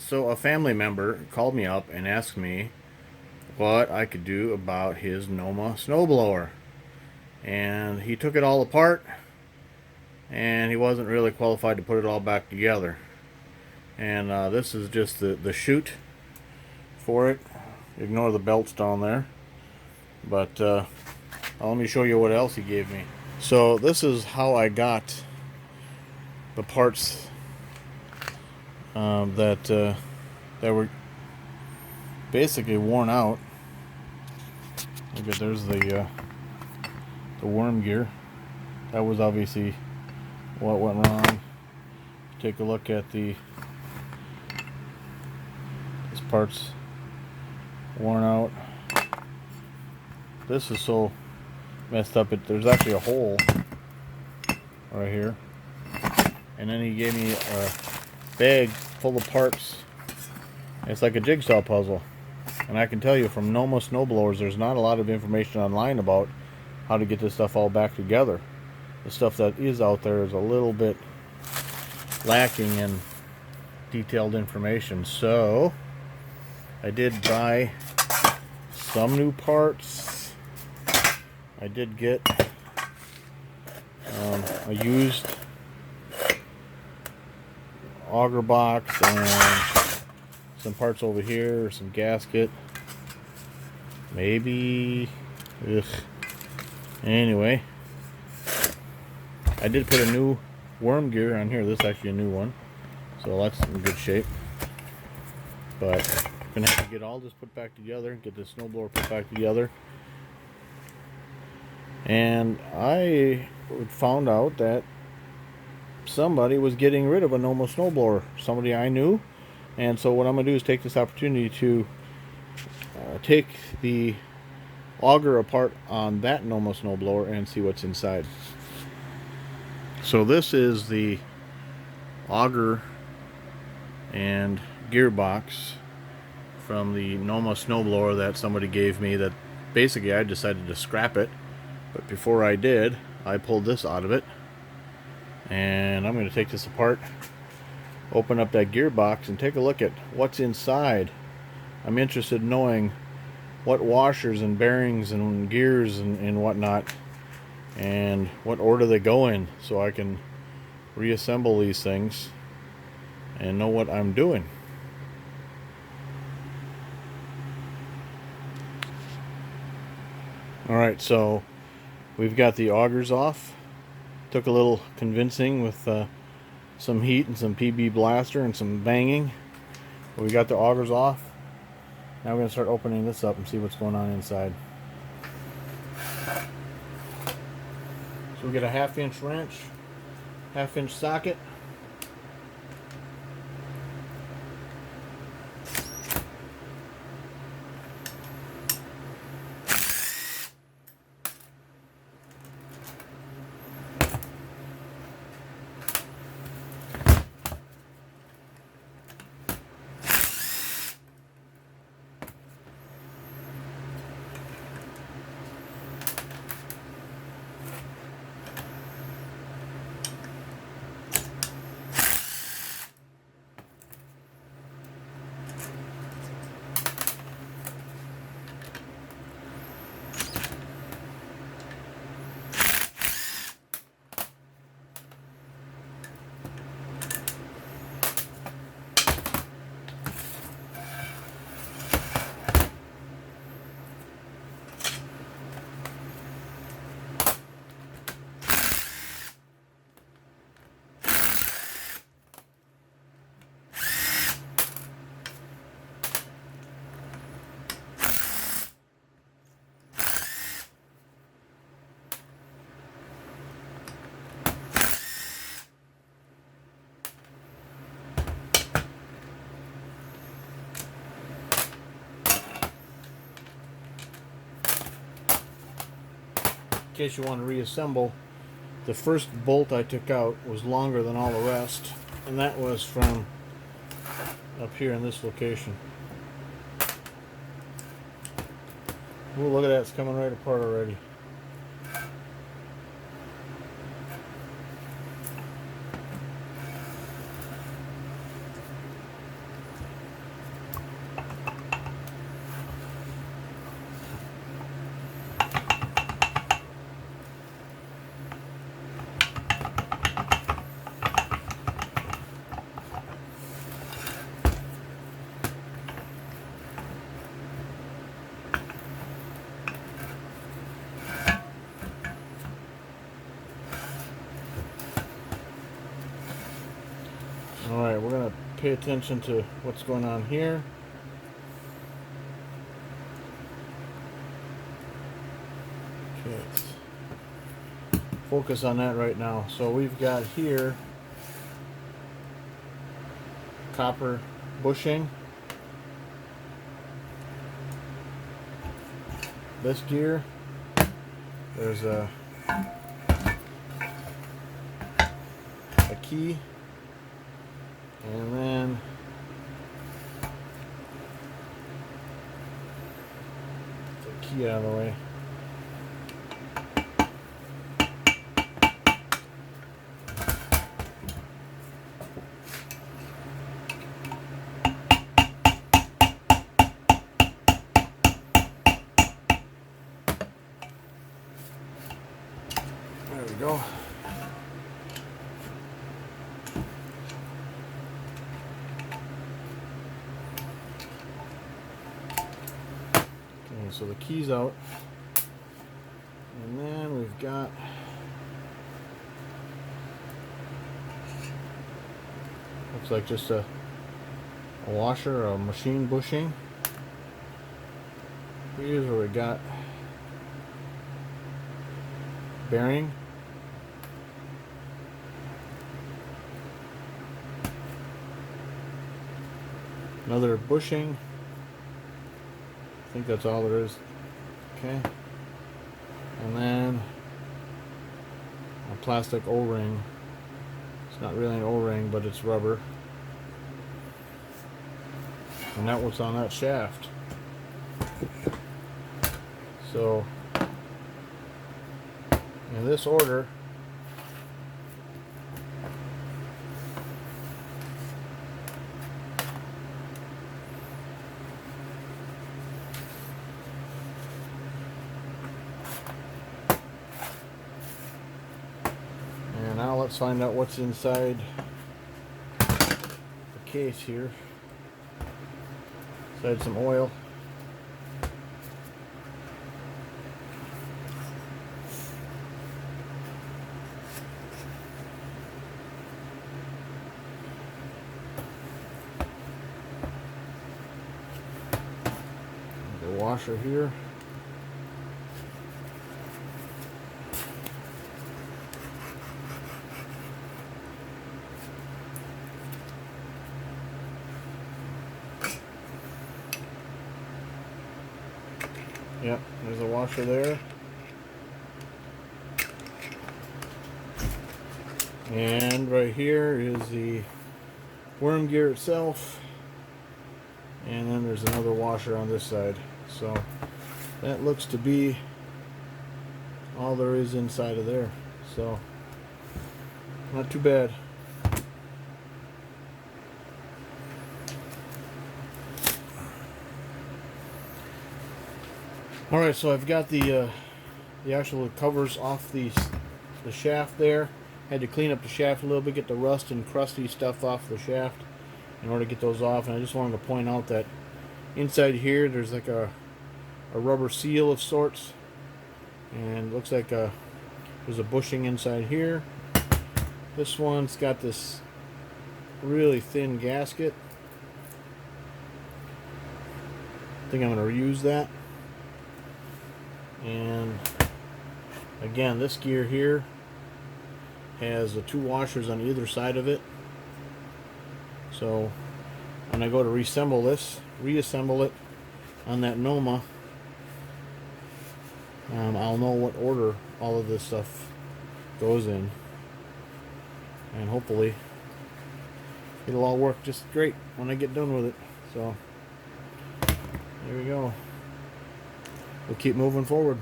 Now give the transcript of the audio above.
So a family member called me up and asked me what I could do about his Noma snowblower. And he took it all apart and he wasn't really qualified to put it all back together. And this is just the chute for it. Ignore the belts down there. But let me show you what else he gave me. So this is how I got the parts that were basically worn out. Look at there's the worm gear. That was obviously what went wrong. Take a look at this part's worn out. This is so messed up. There's actually a hole right here. And then he gave me a bag full of parts. It's like a jigsaw puzzle. And I can tell you from Noma snowblowers, there's not a lot of information online about how to get this stuff all back together. The stuff that is out there is a little bit lacking in detailed information. So I did buy some new parts. I did get a used auger box and some parts over here, some gasket, maybe. Anyway, I did put a new worm gear on here. This is actually a new one, so that's in good shape. But I'm gonna have to get all this put back together, get this snowblower put back together. And I found out that somebody was getting rid of a Noma snowblower, somebody I knew. And so what I'm going to do is take this opportunity to take the auger apart on that Noma snowblower and see what's inside. So this is the auger and gearbox from the Noma snowblower that somebody gave me, that basically I decided to scrap it. But before I did, I pulled this out of it. And I'm going to take this apart, open up that gearbox, and take a look at what's inside. I'm interested in knowing what washers and bearings and gears and whatnot, and what order they go in, so I can reassemble these things and know what I'm doing. Alright, so we've got the augers off. Took a little convincing with some heat and some PB blaster and some banging. But we got the augers off. Now we're going to start opening this up and see what's going on inside. So we get a 1/2 inch wrench, 1/2 inch socket. In case you want to reassemble, the first bolt I took out was longer than all the rest, and that was from up here in this location. Ooh, look at that, it's coming right apart already. we're going to pay attention to what's going on here. Okay, let's focus on that right now. So we've got here copper bushing. This gear, there's a key, and then the key out of the way. There we go. Okay, so the key's out. And then we've got looks like just a washer, a machine bushing. Here's where we got bearing. Another bushing. I think that's all there is. Okay. And then a plastic O-ring. It's not really an O-ring, but it's rubber. And that was on that shaft. So, in this order, and now let's find out what's inside the case here. Inside some oil. The washer here. Yep, there's a washer there. And right here is the worm gear itself. And then there's another washer on this side. So that looks to be all there is inside of there. So not too bad. Alright, so I've got the actual covers off the shaft there. Had to clean up the shaft a little bit, get the rust and crusty stuff off the shaft in order to get those off. And I just wanted to point out that inside here there's like a rubber seal of sorts, and it looks like there's a bushing inside here. This one's got this really thin gasket. I think I'm going to reuse that. And again, this gear here has the two washers on either side of it. So when I go to reassemble it on that Noma, I'll know what order all of this stuff goes in, and hopefully it'll all work just great when I get done with it. So there we go. We'll keep moving forward.